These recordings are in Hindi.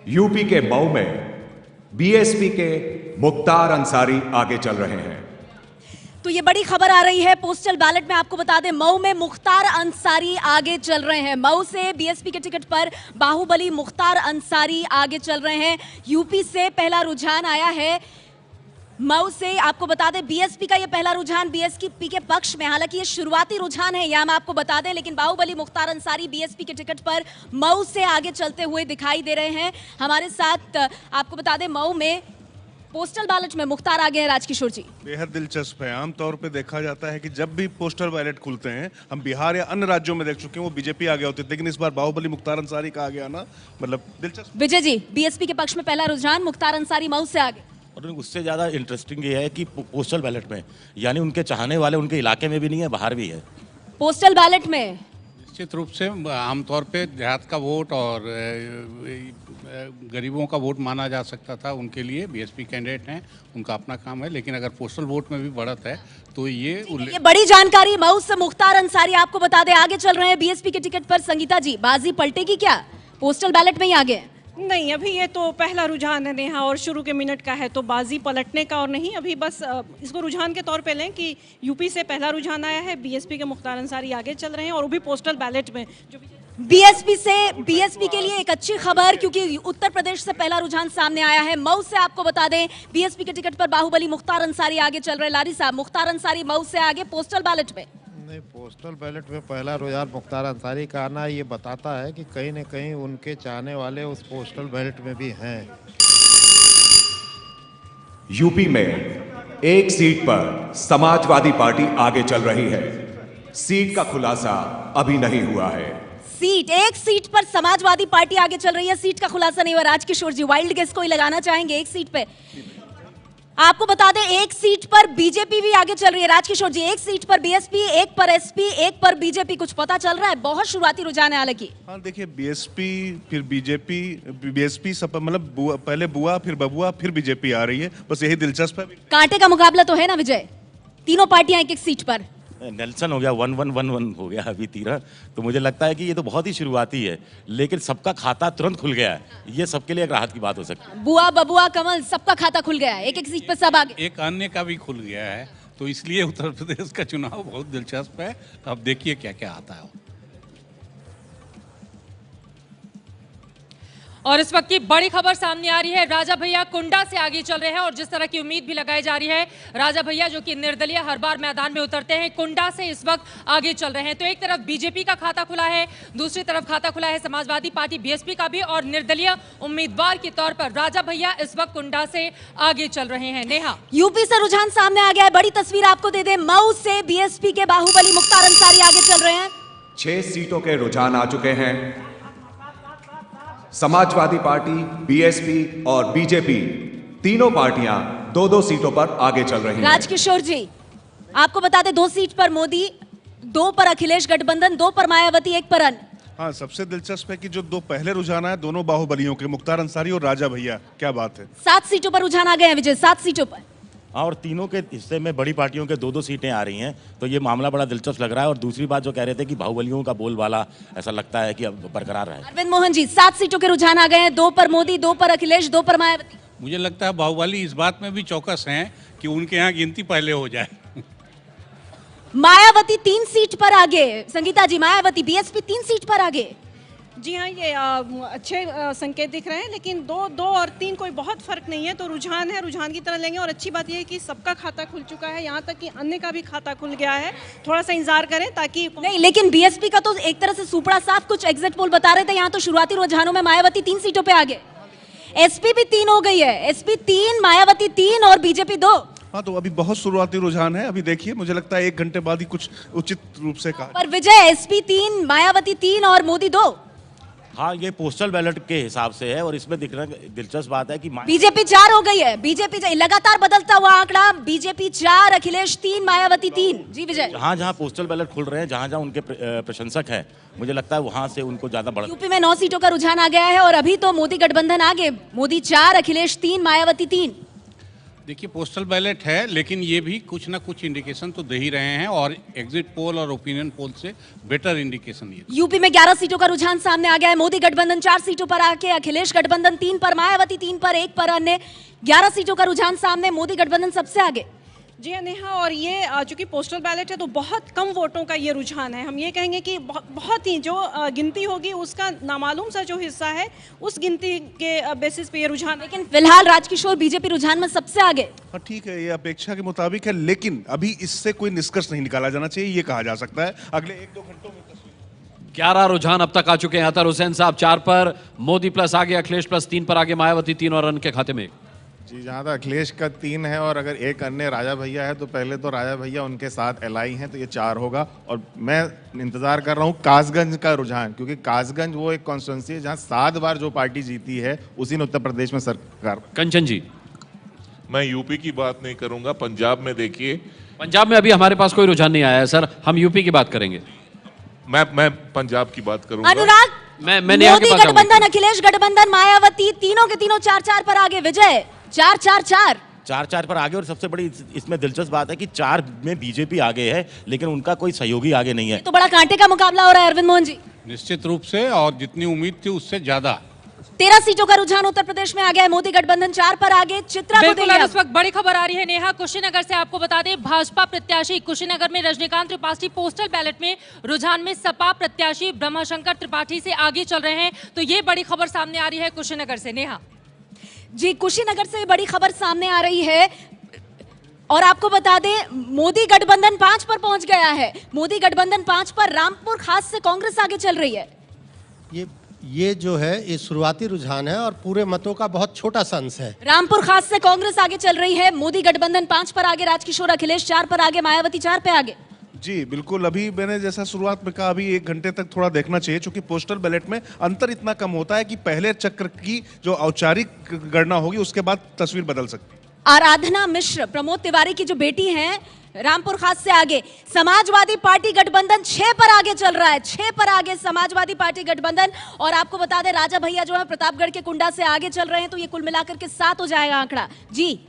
यूपी के मऊ में बीएसपी के मुख्तार अंसारी आगे चल रहे हैं। तो ये बड़ी खबर आ रही है पोस्टल बैलेट में। आपको बता दें मऊ में मुख्तार अंसारी आगे चल रहे हैं। मऊ से बीएसपी के टिकट पर बाहुबली मुख्तार अंसारी आगे चल रहे हैं। यूपी से पहला रुझान आया है। मऊ से आपको बता दें बीएसपी का ये पहला रुझान बीएसपी के पक्ष में, हालांकि ये शुरुआती रुझान है यह हम आपको बता दें, लेकिन बाहुबली मुख्तार अंसारी बीएसपी के टिकट पर मऊ से आगे चलते हुए दिखाई दे रहे हैं। हमारे साथ आपको बता दें मऊ में पोस्टल बैलेट में मुख्तार आगे हैं। राजकिशोर जी, बेहद दिलचस्प है। आमतौर पे देखा जाता है कि जब भी पोस्टल बैलेट खुलते हैं, हम बिहार या अन्य राज्यों में देख चुके हैं वो बीजेपी आगे होती है, लेकिन इस बार बाहुबली मुख्तार अंसारी का आगे आना मतलब दिलचस्प। विजय जी, बीएसपी के पक्ष में पहला रुझान मुख्तार अंसारी मऊ से आगे। और उससे ज़्यादा इंटरेस्टिंग ये है कि पोस्टल बैलेट में यानी उनके चाहने वाले उनके इलाके में भी नहीं है, बाहर भी है। पोस्टल बैलेट में निश्चित रूप से आमतौर पे देहात का वोट और गरीबों का वोट माना जा सकता था, उनके लिए बीएसपी कैंडिडेट हैं, उनका अपना काम है। लेकिन अगर पोस्टल वोट में भी बढ़त है तो ये बड़ी जानकारी। मऊ से मुख्तार अंसारी आपको बता दें आगे चल रहे हैं बीएसपी के टिकट पर। संगीता जी, बाजी पलटेगी क्या? पोस्टल बैलेट में ही आगे हैं। नहीं, अभी ये तो पहला रुझान है नेहा, और शुरू के मिनट का है, तो बाजी पलटने का और नहीं। अभी बस इसको रुझान के तौर पे लें कि यूपी से पहला रुझान आया है, बीएसपी के मुख्तार अंसारी आगे चल रहे हैं, और वो भी पोस्टल बैलेट में। जो बीएसपी के लिए एक अच्छी खबर, क्योंकि उत्तर प्रदेश से पहला रुझान सामने आया है। मऊ से आपको बता दें बीएसपी के टिकट पर बाहुबली मुख्तार अंसारी आगे चल रहे हैं। लारी साहब, मुख्तार अंसारी मऊ से आगे पोस्टल बैलेट में। नहीं, पोस्टल बैलेट में पहला रुझान मुख्तार अंसारी का आना ये बताता है कि कहीं न कहीं उनके चाहने वाले उस पोस्टल बैलेट में भी हैं। यूपी में एक सीट पर समाजवादी पार्टी आगे चल रही है। सीट का खुलासा अभी नहीं हुआ है। एक सीट पर समाजवादी पार्टी आगे चल रही है, सीट का खुलासा नहीं हुआ। राजकिशोर जी, वाइल्ड गेस कोई लगाना चाहेंगे? एक सीट पे आपको बता दें एक सीट पर बीजेपी भी आगे चल रही है। राजकिशोर जी, एक सीट पर बीएसपी, एक पर एसपी, एक पर बीजेपी, कुछ पता चल रहा है? बहुत शुरुआती रुझान है हालांकि। हाँ, देखिए बीएसपी फिर बीजेपी सब मतलब पहले बुआ फिर बबुआ फिर बीजेपी आ रही है, बस यही दिलचस्प है। कांटे का मुकाबला तो है ना विजय? तीनों पार्टियां एक एक सीट पर। नेल्सन हो गया, 1-1-1-1 हो गया अभी तीरा। तो मुझे लगता है कि ये तो बहुत ही शुरुआती है, लेकिन सबका खाता तुरंत खुल गया है। ये सबके लिए एक राहत की बात हो सकती है। बुआ बबुआ कमल सबका खाता खुल गया है, एक एक सीट पर सब आगे। एक अन्य का भी खुल गया है, तो इसलिए उत्तर प्रदेश का चुनाव बहुत दिलचस्प है। अब देखिए क्या क्या आता है। और इस वक्त की बड़ी खबर सामने आ रही है, राजा भैया कुंडा से आगे चल रहे हैं, और जिस तरह की उम्मीद भी लगाई जा रही है, राजा भैया जो कि निर्दलीय हर बार मैदान में उतरते हैं, कुंडा से इस वक्त आगे चल रहे हैं। तो एक तरफ बीजेपी का खाता खुला है, दूसरी तरफ खाता खुला है समाजवादी पार्टी बीएसपी का भी, और निर्दलीय उम्मीदवार के तौर पर राजा भैया इस वक्त कुंडा से आगे चल रहे हैं। नेहा, यूपी से रुझान सामने आ गया है, बड़ी तस्वीर आपको दे दे। मऊ से बीएसपी के बाहुबली मुख्तार अंसारी आगे चल रहे हैं। 6 सीटों के रुझान आ चुके हैं। समाजवादी पार्टी, बीएसपी और बीजेपी तीनों पार्टियां 2-2 सीटों पर आगे चल रही हैं। राजकिशोर जी, आपको बता दें 2 सीट पर मोदी, 2 पर अखिलेश गठबंधन, 2 पर मायावती, 1 पर अन्य। हाँ, सबसे दिलचस्प है कि जो 2 पहले रुझान है दोनों बाहुबलियों के, मुख्तार अंसारी और राजा भैया। क्या बात है। 7 सीटों पर रुझान आ गए हैं विजय, 7 सीटों पर। और तीनों के हिस्से में बड़ी पार्टियों के 2-2 सीटें आ रही हैं, तो ये मामला बड़ा दिलचस्प लग रहा है। और दूसरी बात जो कह रहे थे कि बाहुबलियों का बोलबाला ऐसा लगता है कि अब बरकरार है। अरविंद मोहन जी, 7 सीटों के रुझान आ गए हैं, 2 पर मोदी, 2 पर अखिलेश, 2 पर मायावती। मुझे लगता है बाहुबली इस बात में भी चौकस हैं कि उनके यहाँ गिनती पहले हो जाए। मायावती 3 सीट पर आगे। संगीता जी, मायावती बीएसपी 3 सीट पर आगे। जी हाँ, ये अच्छे संकेत दिख रहे हैं, लेकिन 2 और 3 कोई बहुत फर्क नहीं है, तो रुझान है, रुझान की तरह लेंगे। और अच्छी बात यह है कि सबका खाता खुल चुका है, यहाँ तक कि अन्य का भी खाता खुल गया है। थोड़ा सा इंतजार करें ताकि नहीं, लेकिन बीएसपी का तो एक तरह से सुपड़ा साफ, कुछ एग्जिट पोल बता रहे थे यहाँ तो शुरुआती रुझानों में मायावती 3 सीटों पे आगे। एसपी भी 3 हो गई है, एसपी 3, मायावती 3 और बीजेपी 2। हाँ, तो अभी बहुत शुरुआती रुझान है। अभी देखिए, मुझे लगता है 1 घंटे बाद ही कुछ उचित रूप से कहा। पर विजय, एसपी 3, मायावती 3 और मोदी 2। हाँ, ये पोस्टल बैलेट के हिसाब से है, और इसमें दिख रहा दिलचस्प बात है कि बीजेपी 4 हो गई है। बीजेपी लगातार बदलता हुआ आंकड़ा, बीजेपी 4, अखिलेश 3, मायावती 3। जी विजय, जहाँ पोस्टल बैलेट खुल रहे हैं, जहाँ उनके प्रशंसक हैं, मुझे लगता है वहां से उनको ज्यादा बढ़। यूपी में 9 सीटों का रुझान आ गया है, और अभी तो मोदी गठबंधन आगे, मोदी 4, अखिलेश 3, मायावती 3। देखिए पोस्टल बैलेट है, लेकिन ये भी कुछ ना कुछ इंडिकेशन तो दे ही रहे हैं, और एग्जिट पोल और ओपिनियन पोल से बेटर इंडिकेशन ये। यूपी में 11 सीटों का रुझान सामने आ गया है। मोदी गठबंधन 4 सीटों पर आके, अखिलेश गठबंधन 3 पर, मायावती 3 पर, 1 पर अन्य। 11 सीटों का रुझान सामने, मोदी गठबंधन सबसे आगे। जी हाँ नेहा, और ये चूंकि पोस्टल बैलेट है तो बहुत कम वोटों का ये रुझान है। हम ये कहेंगे कि बहुत ही जो गिनती होगी उसका नामालूम सा जो हिस्सा है, उस गिनती के बेसिस पे ये रुझान। लेकिन फिलहाल राजकिशोर बीजेपी रुझान में सबसे आगे। हाँ ठीक है, ये अपेक्षा के मुताबिक है, लेकिन अभी इससे कोई निष्कर्ष नहीं निकाला जाना चाहिए, ये कहा जा सकता है अगले 1-2 घंटों में। 11 रुझान अब तक आ चुके हैं। अतर हुसैन साहब 4 पर, मोदी प्लस आगे, अखिलेश प्लस 3 पर आगे, मायावती 3 और अन्य के खाते में 1। जी, जहाँ तक अखिलेश का 3 है और अगर एक अन्य राजा भैया है, तो पहले तो राजा भैया उनके साथ एलआई हैं, तो ये 4 होगा। और मैं इंतजार कर रहा हूँ कासगंज का रुझान, क्योंकि कासगंज वो एक कॉन्स्टिट्यूंसी है जहाँ 7 बार जो पार्टी जीती है उसी ने उत्तर प्रदेश में सरकार। कंचन जी। मैं यूपी की बात नहीं करूंगा, पंजाब में देखिए। पंजाब में अभी हमारे पास कोई रुझान नहीं आया है सर, हम यूपी की बात करेंगे। मैं पंजाब की बात करूंगा। अनुराग, मैं नेहा के मोदी पास जाऊंगा। गठबंधन, अखिलेश गठबंधन, मायावती तीनों के तीनों 4-4 पर आगे। विजय 4-4-4। 4-4 पर आगे, और सबसे बड़ी इसमें दिलचस्प बात है कि 4 में बीजेपी आगे है, लेकिन उनका कोई सहयोगी आगे नहीं है। तो बड़ा कांटे का मुकाबला हो रहा है अरविंद मोहन जी। निश्चित रूप से, और जितनी उम्मीद थी उससे ज्यादा। 13 सीटों का रुझान उत्तर प्रदेश में आ गया है। मोदी गठबंधन 4 पर आगे। चित्रा को बिल्कुल, देंगे और अब। इस वक्त बड़ी खबर आ रही है नेहा, कुशीनगर से। आपको बता दें, भाजपा प्रत्याशी कुशीनगर में रजनीकांत त्रिपाठी पोस्टल बैलेट में रुझान में सपा प्रत्याशी ब्रह्माशंकर त्रिपाठी से आगे चल रहे हैं। तो ये बड़ी खबर सामने आ रही है कुशीनगर से। नेहा जी, कुशीनगर से बड़ी खबर सामने आ रही है। और आपको बता दें, मोदी गठबंधन 5 पर पहुंच गया है। मोदी गठबंधन 5 पर, रामपुर खास से कांग्रेस आगे चल रही है। ये जो है ये शुरुआती रुझान है और पूरे मतों का बहुत छोटा सा अंश है। रामपुर खास से कांग्रेस आगे चल रही है। मोदी गठबंधन 5 पर आगे, राजकिशोर अखिलेश 4 पर आगे, मायावती 4 पे आगे। जी बिल्कुल, अभी मैंने जैसा शुरुआत में कहा, अभी 1 घंटे तक थोड़ा देखना चाहिए, क्योंकि पोस्टल बैलेट में अंतर इतना कम होता है कि पहले चक्र की जो औपचारिक गणना होगी उसके बाद तस्वीर बदल सकती है। आराधना मिश्र, प्रमोद तिवारी की जो बेटी हैं, रामपुर खास से आगे। समाजवादी पार्टी गठबंधन 6 पर आगे चल रहा है। 6 पर आगे समाजवादी पार्टी गठबंधन। और आपको बता दें, राजा भैया जो है प्रतापगढ़ के कुंडा से आगे चल रहे हैं, तो ये कुल मिलाकर के 7 हो जाएगा आंकड़ा। जी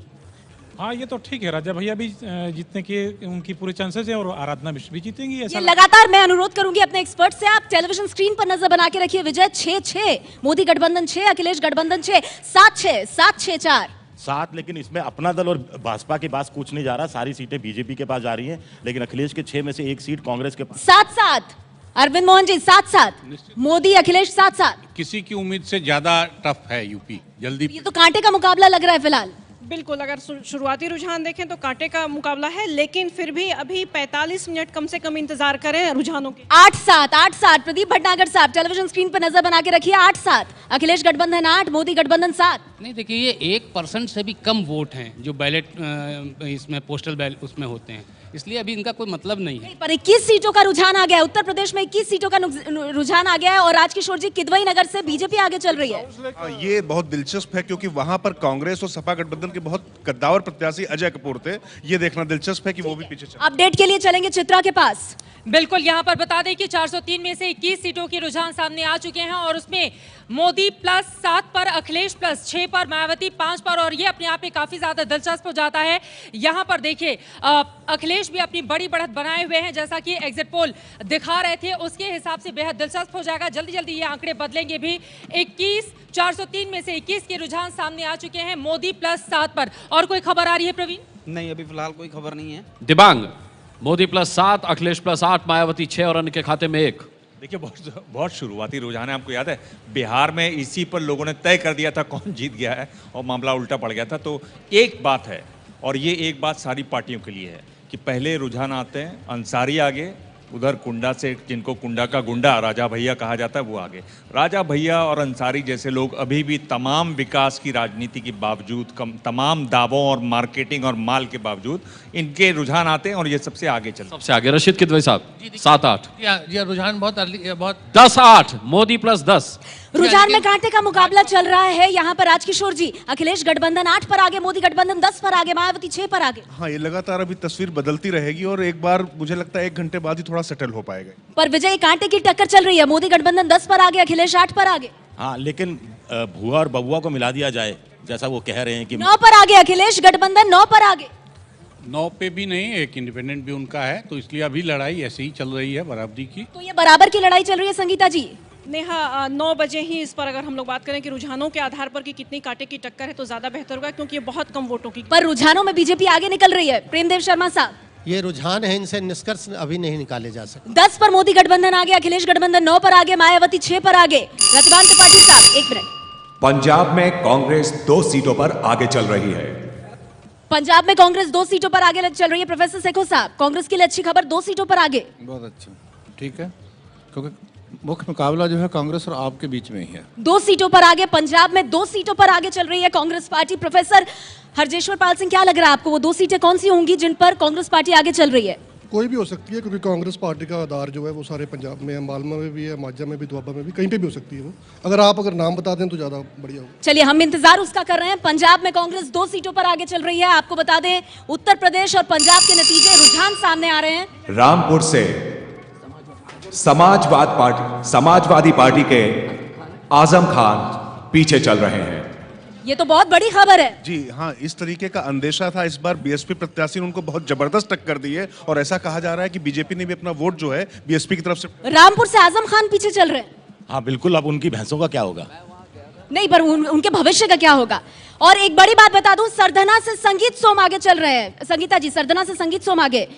हाँ, ये तो ठीक है, राजा भैया भी जीतने के उनकी पूरे चांसेस है, और आराधना मिश्र भी जीतेंगी। ये लगातार मैं अनुरोध करूंगी अपने एक्सपर्ट से, आप टेलीविजन स्क्रीन पर नजर बना के रखिए। विजय 6-6, मोदी गठबंधन 6, अखिलेश गठबंधन 6, 7-6, 7-6-4। 7, लेकिन इसमें अपना दल और भाजपा के पास कुछ नहीं जा रहा, सारी सीटें बीजेपी के पास जा रही हैं, लेकिन अखिलेश के 6 में से 1 सीट कांग्रेस के पास। 7-7, अरविंद मोहन जी 7-7, मोदी अखिलेश 7-7। किसी की उम्मीद से ज्यादा टफ है यूपी, जल्दी। ये तो कांटे का मुकाबला लग रहा है फिलहाल। बिल्कुल, अगर शुरुआती रुझान देखें तो कांटे का मुकाबला है, लेकिन फिर भी अभी 45 मिनट कम से कम इंतजार करें रुझानों के। 8-7, 8-7, प्रदीप भटनागर साहब टेलीविजन स्क्रीन पर नजर बना के रखिए। 8-7, अखिलेश गठबंधन 8, मोदी गठबंधन 7। नहीं, देखिए ये 1% से भी कम वोट हैं जो बैलेट इसमें पोस्टल बैलेट उसमें होते हैं, इसलिए अभी इनका कोई मतलब नहीं है। पर 21 सीटों का रुझान आ गया है। उत्तर प्रदेश में 21 सीटों का रुझान आ गया है। और राजकिशोर जी, किदवई नगर से बीजेपी आगे चल रही है। ये बहुत दिलचस्प है, क्योंकि वहां पर कांग्रेस और सपा गठबंधन के बहुत कद्दावर प्रत्याशी अजय कपूर थे। ये देखना दिलचस्प है कि वो भी पीछे चले। अपडेट के लिए चलेंगे चित्रा के पास। बिल्कुल, यहां पर बता दें कि 403 में से 21 सीटों के रुझान सामने आ चुके हैं, और उसमें मोदी प्लस 7 पर, अखिलेश प्लस 6 पर, मायावती 5 पर। और ये अपने आप में काफी ज्यादा दिलचस्प हो जाता है। यहां पर देखिए, अखिलेश भी अपनी बड़ी बढ़त बनाए हुए हैं, जैसा कि एग्जिट पोल दिखा रहे थे उसके हिसाब से बेहद दिलचस्प हो जाएगा। जल्दी जल्दी ये आंकड़े बदलेंगे भी। 403 में से 21 के रुझान सामने आ चुके हैं, मोदी प्लस 7 पर। और कोई खबर आ रही है प्रवीण? नहीं, अभी फिलहाल कोई खबर नहीं है। दिबांग, मोदी प्लस 7, अखिलेश प्लस 8, मायावती 6 और अन्य के खाते में 1। देखिए, बहुत शुरुआती रुझान है। आपको याद है बिहार में इसी पर लोगों ने तय कर दिया था कौन जीत गया है, और मामला उल्टा पड़ गया था। तो एक बात है, और ये एक बात सारी पार्टियों के लिए है, कि पहले रुझान आते हैं, अंसारी आगे, उधर कुंडा से, जिनको कुंडा का गुंडा राजा भैया कहा जाता है, वो आगे। राजा भैया और अंसारी जैसे लोग अभी भी तमाम विकास की राजनीति के बावजूद, तमाम दावों और मार्केटिंग और माल के बावजूद इनके रुझान आते हैं, और ये सबसे आगे चलते हैं। सबसे आगे रशीद किदवई साहब 7-8। रुझान बहुत 10-8, मोदी प्लस 10। रुझान में कांटे का मुकाबला चल रहा है। यहाँ पर राजकिशोर जी, अखिलेश गठबंधन 8 पर आगे, मोदी गठबंधन 10 पर आगे, मायावती 6 पर आगे। हाँ, ये लगातार अभी तस्वीर बदलती रहेगी, और एक बार मुझे लगता है 1 घंटे बाद ही थोड़ा सेटल हो पाएगा। पर विजय, कांटे की टक्कर चल रही है। मोदी गठबंधन 10 पर आगे, अखिलेश 8 पर आगे। हाँ, लेकिन भुआ और बबुआ को मिला दिया जाए, जैसा वो कह रहे हैं कि 9 पर आगे अखिलेश गठबंधन 9 पर आगे 9 पे भी नहीं, एक इंडिपेंडेंट भी उनका है, तो इसलिए अभी लड़ाई ऐसे ही चल रही है बराबरी की। तो ये बराबर की लड़ाई चल रही है संगीता जी। नेहा 9 बजे ही इस पर अगर हम लोग बात करें कि रुझानों के आधार पर कि कितनी कांटे की टक्कर है तो ज्यादा बेहतर होगा, क्योंकि ये बहुत कम वोटों की। पर रुझानों में बीजेपी आगे निकल रही है। प्रेमदेव शर्मा साहब, ये रुझान है, इनसे निष्कर्ष अभी नहीं निकाले जा सकते। 10 पर मोदी गठबंधन आगे, अखिलेश गठबंधन 9 पर आगे, मायावती 6 पर आगे। रतबान त्रिपाठी साहब, 1 मिनट। पंजाब में कांग्रेस 2 सीटों पर आगे चल रही है। पंजाब में कांग्रेस 2 सीटों पर आगे चल रही है। प्रोफेसर सेखो साहब, कांग्रेस के लिए अच्छी खबर, 2 सीटों पर आगे। बहुत अच्छा, ठीक है, क्योंकि मुख्य मुकाबला जो है कांग्रेस और आप के बीच में ही है। 2 सीटों पर आगे, पंजाब में 2 सीटों पर आगे चल रही है कांग्रेस पार्टी। प्रोफेसर हरजेश्वर पाल सिंह, क्या लग रहा है आपको, वो 2 सीटें कौन सी होंगी जिन पर कांग्रेस पार्टी आगे चल रही है? कोई भी हो सकती है, क्योंकि कांग्रेस पार्टी का आधार जो है वो सारे पंजाब में है, मालवा में भी है, माझा में भी, दुआबा में भी, कहीं पे भी हो सकती है वो। अगर नाम बता दें तो ज्यादा बढ़िया होगा। चलिए, हम इंतजार उसका कर रहे हैं। पंजाब में कांग्रेस 2 सीटों पर आगे चल रही है। आपको बता दें, उत्तर प्रदेश और पंजाब के नतीजे रुझान सामने आ रहे हैं। रामपुर से समाजवादी पार्टी के आजम खान पीछे चल रहे हैं। ये तो बहुत बड़ी खबर है। जी हाँ, इस तरीके का अंदेशा था। इस बार बीएसपी प्रत्याशी ने उनको बहुत जबरदस्त टक्कर दी है और ऐसा कहा जा रहा है कि बीजेपी ने भी अपना वोट जो है बीएसपी की तरफ से। रामपुर से आजम खान पीछे चल रहे हैं। हाँ बिल्कुल, अब उनकी भैंसों का क्या होगा? नहीं, पर उनके भविष्य का क्या होगा? और एक बड़ी बात बता दूं, सरधना से संगीत सोम आगे चल रहे हैं। संगीता जी, सरधना से संगीत सोम आगे।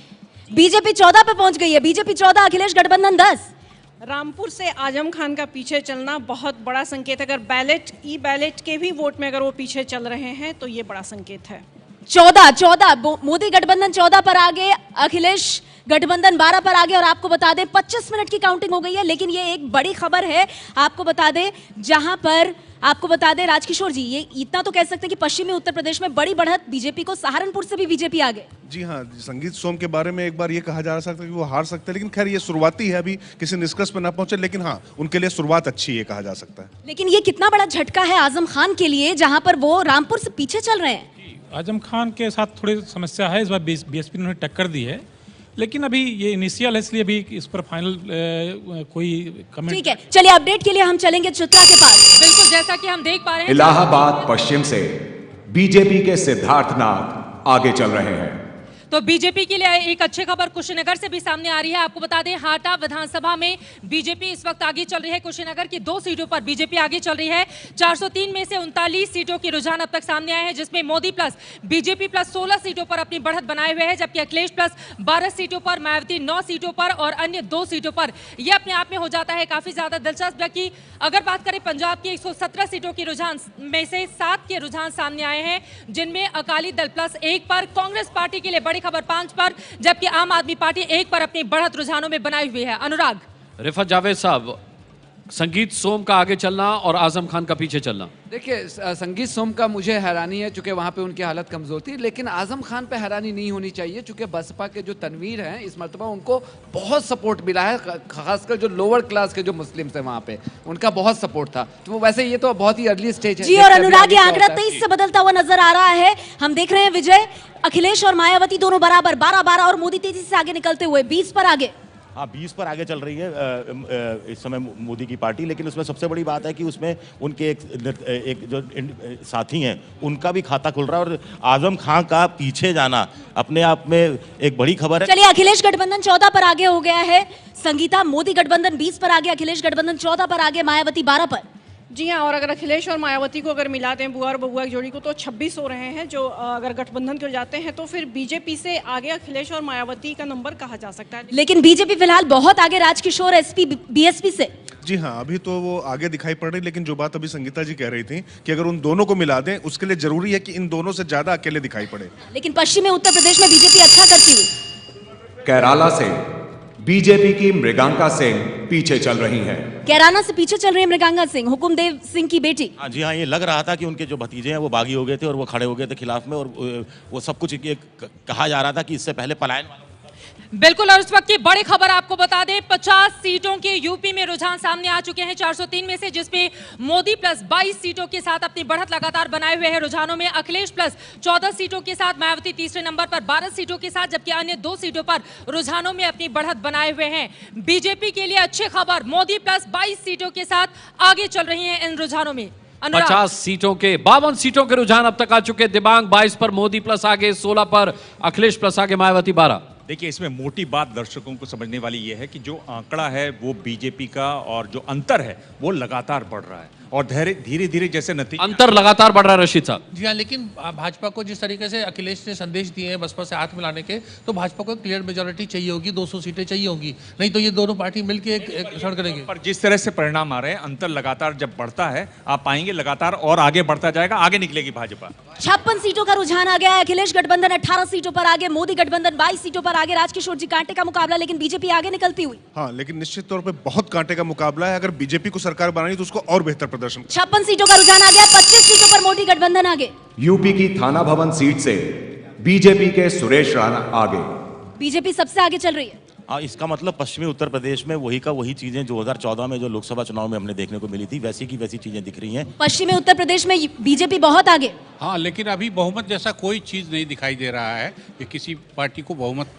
बीजेपी 14 पे पहुंच गई है। बीजेपी 14, अखिलेश गठबंधन 10। रामपुर से आजम खान का पीछे चलना बहुत बड़ा संकेत है। अगर ई बैलेट के भी वोट में अगर वो पीछे चल रहे हैं तो ये बड़ा संकेत है। 14 मोदी गठबंधन 14 पर आगे, अखिलेश गठबंधन 12 पर आगे। और आपको बता दें 25 मिनट की काउंटिंग हो गई है, लेकिन ये एक बड़ी खबर है। आपको बता दें, जहां पर आपको बता दें राजकिशोर जी, ये इतना तो कह सकते हैं कि पश्चिमी उत्तर प्रदेश में बड़ी बढ़त बीजेपी को, सहारनपुर से भी बीजेपी आगे। जी हाँ, संगीत सोम के बारे में एक बार ये कहा जा सकता है कि वो हार सकते हैं, लेकिन खैर ये शुरुआती है, अभी किसी निष्कर्ष पर ना पहुंचे, लेकिन हाँ उनके लिए शुरुआत अच्छी है कहा जा सकता है। लेकिन ये कितना बड़ा झटका है आजम खान के लिए, जहां पर वो रामपुर से पीछे चल रहे हैं। आजम खान के साथ थोड़ी समस्या है। इस बार बीएसपी ने उन्हें टक्कर दी है, लेकिन अभी ये इनिशियल है, इसलिए अभी इस पर फाइनल कोई कमेंट। ठीक है, चलिए अपडेट के लिए हम चलेंगे चित्रा के पास। बिल्कुल, जैसा कि हम देख पा रहे हैं, इलाहाबाद पश्चिम से बीजेपी के सिद्धार्थनाथ आगे चल रहे हैं। तो बीजेपी के लिए एक अच्छी खबर कुशीनगर से भी सामने आ रही है। आपको बता दें, हाटा विधानसभा में बीजेपी इस वक्त आगे चल रही है। कुशीनगर की 2 सीटों पर बीजेपी आगे चल रही है। 403 में से 39 सीटों की रुझान अब तक सामने आए हैं, जिसमें मोदी प्लस बीजेपी प्लस 16 सीटों पर अपनी बढ़त बनाए हुए हैं, जबकि अखिलेश प्लस 12 सीटों पर, मायावती 9 सीटों पर और अन्य 2 सीटों पर। यह अपने आप में हो जाता है काफी ज्यादा दिलचस्प, कि अगर बात करें पंजाब की 117 सीटों की रुझान में से 7 के रुझान सामने आए हैं, जिनमें अकाली दल प्लस 1 पर, कांग्रेस पार्टी के लिए बड़ी खबर 5 पर, जबकि आम आदमी पार्टी 1 पर अपनी बढ़त रुझानों में बनाई हुई है। अनुराग, रिफत जावेद साहब, संगीत सोम का आगे चलना और आजम खान का पीछे चलना। देखिए, संगीत सोम का मुझे हैरानी है, चूंकि वहाँ पे उनकी हालत कमजोर थी, लेकिन आजम खान पे हैरानी नहीं होनी चाहिए, चूंकि बसपा के जो तनवीर हैं इस मरतबा उनको बहुत सपोर्ट मिला है, खासकर जो लोअर क्लास के जो मुस्लिम्स हैं वहाँ पे उनका बहुत सपोर्ट था। तो वैसे ये तो बहुत ही अर्ली स्टेज है जी। और अनुराग, ये आंकड़ा 23 से बदलता हुआ नजर आ रहा है। हम देख रहे हैं विजय, अखिलेश और मायावती दोनों बराबर 12-12 और मोदी तेजी से आगे निकलते हुए 20 पर आगे। हाँ, 20 पर आगे चल रही है इस समय मोदी की पार्टी, लेकिन उसमें सबसे बड़ी बात है कि उसमें उनके एक जो साथी हैं उनका भी खाता खुल रहा है, और आजम खान का पीछे जाना अपने आप में एक बड़ी खबर है। चलिए, अखिलेश गठबंधन 14 पर आगे हो गया है। संगीता, मोदी गठबंधन 20 पर आगे, अखिलेश गठबंधन 14 पर आगे, मायावती 12 पर। जी हाँ, और अगर अखिलेश और मायावती को अगर मिला दें, बुआ और बबुआ की जोड़ी को, तो 26 हो रहे हैं, जो अगर गठबंधन के जाते हैं तो फिर बीजेपी से आगे अखिलेश और मायावती का नंबर कहा जा सकता है। लेकिन बीजेपी फिलहाल बहुत आगे राजकिशोर एसपी बीएसपी से। जी हाँ, अभी तो वो आगे दिखाई पड़ रही, लेकिन जो बात अभी संगीता जी कह रही थी कि अगर उन दोनों को मिला दें, उसके लिए जरूरी है कि इन दोनों से ज्यादा अकेले दिखाई पड़े। लेकिन पश्चिमी उत्तर प्रदेश में बीजेपी अच्छा करती हुई। कैराला से बीजेपी की मृगांका सिंह पीछे चल रही हैं। कैराना से पीछे चल रही है मृगांका सिंह, हुकुमदेव सिंह की बेटी। हाँ जी हाँ, ये लग रहा था कि उनके जो भतीजे हैं वो बागी हो गए थे और वो खड़े हो गए थे खिलाफ में, और वो सब कुछ कहा जा रहा था कि इससे पहले पलायन। बिल्कुल, और उस वक्त की बड़ी खबर आपको बता दें, 50 सीटों के यूपी में रुझान सामने आ चुके हैं 403 में से, जिसमें मोदी प्लस 22 सीटों के साथ अपनी बढ़त लगातार बनाए हुए हैं रुझानों में। अखिलेश प्लस 14 सीटों के साथ, मायावती तीसरे नंबर पर 12 सीटों के साथ, जबकि अन्य 2 सीटों पर रुझानों में अपनी बढ़त बनाए हुए हैं। बीजेपी के लिए अच्छी खबर, मोदी प्लस 22 सीटों के साथ आगे चल रही है इन रुझानों में। अनुराग। 50 सीटों के 52 सीटों के रुझान अब तक आ चुके। दिबांग 22 पर मोदी प्लस आगे, 16 पर अखिलेश प्लस आगे, मायावती 12। देखिए, इसमें मोटी बात दर्शकों को समझने वाली ये है कि जो आंकड़ा है वो बीजेपी का और जो अंतर है वो लगातार बढ़ रहा है और धीरे धीरे जैसे नतीजे अंतर लगातार बढ़ रहा है। रशीद साहब जी हाँ, लेकिन भाजपा को जिस तरीके से अखिलेश ने संदेश दिए हैं बसपा से हाथ मिलाने के, तो भाजपा को क्लियर मेजोरिटी चाहिए होगी, 200 सीटें चाहिए होंगी, नहीं तो ये दोनों पार्टी मिलकर एक सड़ करेंगे। पर जिस तरह से परिणाम आ रहे हैं, अंतर लगातार जब बढ़ता है, आप पाएंगे लगातार और आगे बढ़ता जाएगा, आगे निकलेगी भाजपा। 56 सीटों का रुझान आ गया है। अखिलेश गठबंधन 18 सीटों पर आगे, मोदी गठबंधन 22 सीटों पर आगे। राजकिशोर जी, कांटे का मुकाबला, लेकिन बीजेपी आगे निकलती हुई। हाँ, लेकिन निश्चित तौर पे बहुत कांटे का मुकाबला है। अगर बीजेपी को सरकार बनानी तो उसको और बेहतर प्रदर्शन। 56 सीटों का रुझान आ गया। 25 सीटों पर मोदी गठबंधन आगे। यूपी की थाना भवन सीट से बीजेपी के सुरेश राणा आगे। बीजेपी सबसे आगे चल रही है। इसका मतलब पश्चिमी उत्तर प्रदेश में वही का वही चीजें 2014 में जो लोकसभा चुनाव में हमने देखने को मिली थी, वैसी की वैसी चीजें दिख रही हैं। पश्चिमी उत्तर प्रदेश में बीजेपी बहुत आगे। हाँ, लेकिन अभी बहुमत जैसा कोई चीज नहीं दिखाई दे रहा है कि किसी पार्टी को बहुमत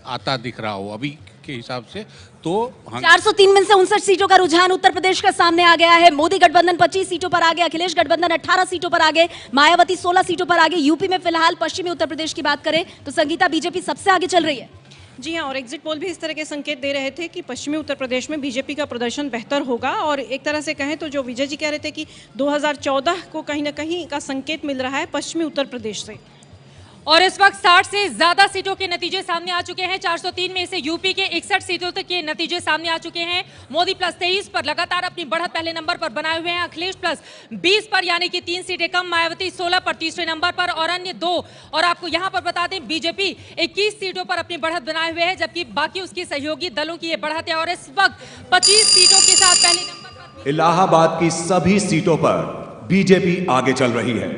आता दिख रहा हो अभी के हिसाब से। तो 403 में से 59 सीटों का रुझान उत्तर प्रदेश का सामने आ गया है। मोदी गठबंधन 25 सीटों पर आगे, अखिलेश गठबंधन 18 सीटों पर आगे, मायावती 16 सीटों पर आगे। यूपी में फिलहाल पश्चिमी उत्तर प्रदेश की बात करें तो संगीता, बीजेपी सबसे आगे चल रही है। जी हाँ, और एग्जिट पोल भी इस तरह के संकेत दे रहे थे कि पश्चिमी उत्तर प्रदेश में बीजेपी का प्रदर्शन बेहतर होगा। और एक तरह से कहें तो जो विजय जी कह रहे थे कि 2014 को कहीं ना कहीं का संकेत मिल रहा है पश्चिमी उत्तर प्रदेश से। और इस वक्त 60 से ज्यादा सीटों के नतीजे सामने आ चुके हैं। 403 में से यूपी के 61 सीटों तक के नतीजे सामने आ चुके हैं। मोदी प्लस 23 पर लगातार अपनी बढ़त पहले नंबर पर बनाए हुए हैं। अखिलेश प्लस 20 पर, यानी कि 3 सीटें कम। मायावती 16 पर तीसरे नंबर पर और अन्य 2। और आपको यहां पर बता दें, बीजेपी 21 सीटों पर अपनी बढ़त बनाए हुए है, जबकि बाकी उसकी सहयोगी दलों की ये बढ़त है। और इस वक्त 25 सीटों के साथ पहले नंबर पर इलाहाबाद की सभी सीटों पर बीजेपी आगे चल रही है।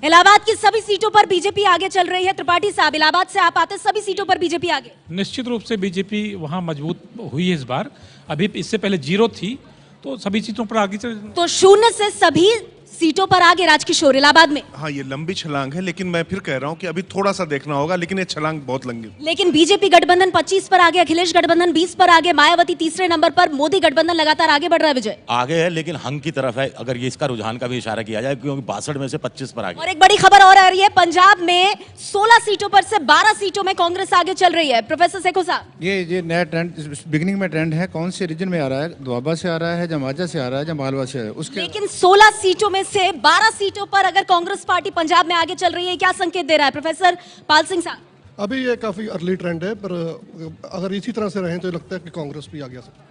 इलाहाबाद की सभी सीटों पर बीजेपी आगे चल रही है। त्रिपाठी साहब, इलाहाबाद से आप आते, सभी सीटों पर बीजेपी आगे। निश्चित रूप से बीजेपी वहां मजबूत हुई है इस बार। अभी इससे पहले 0 थी, तो सभी सीटों पर आगे चल। तो 0 से सभी सीटों पर आगे राजकिशोर इलाहाबाद में। हाँ, ये लंबी छलांग है, लेकिन मैं फिर कह रहा हूँ कि अभी थोड़ा सा देखना होगा, लेकिन ये छलांग बहुत लंबी। लेकिन बीजेपी गठबंधन 25 पर आगे, अखिलेश गठबंधन 20 पर आगे, मायावती तीसरे नंबर पर, मोदी गठबंधन लगातार आगे बढ़ रहा है। विजय आगे है, लेकिन हंग की तरफ है, अगर ये इसका रुझान का भी इशारा किया जाए, क्योंकि 62 में से 25 पर आगे। और एक बड़ी खबर और आ रही है, पंजाब में 16 सीटों पर से 12 सीटों में कांग्रेस आगे चल रही है। प्रोफेसर सेखो साहब, ये नया ट्रेंड बिगिनिंग में ट्रेंड है। कौन से रीजन में आ रहा है? दोआबा से आ रहा है, जमाजा से आ रहा है, या मालवा से आ रहा है? उसके लेकिन 16 सीटों में से 12 सीटों पर अगर कांग्रेस पार्टी पंजाब में आगे चल रही है, क्या संकेत दे रहा है प्रोफेसर पाल सिंह साहब? अभी ये काफ़ी अर्ली ट्रेंड है, पर अगर इसी तरह से रहें तो लगता है कि कांग्रेस भी आगे आ सकती है।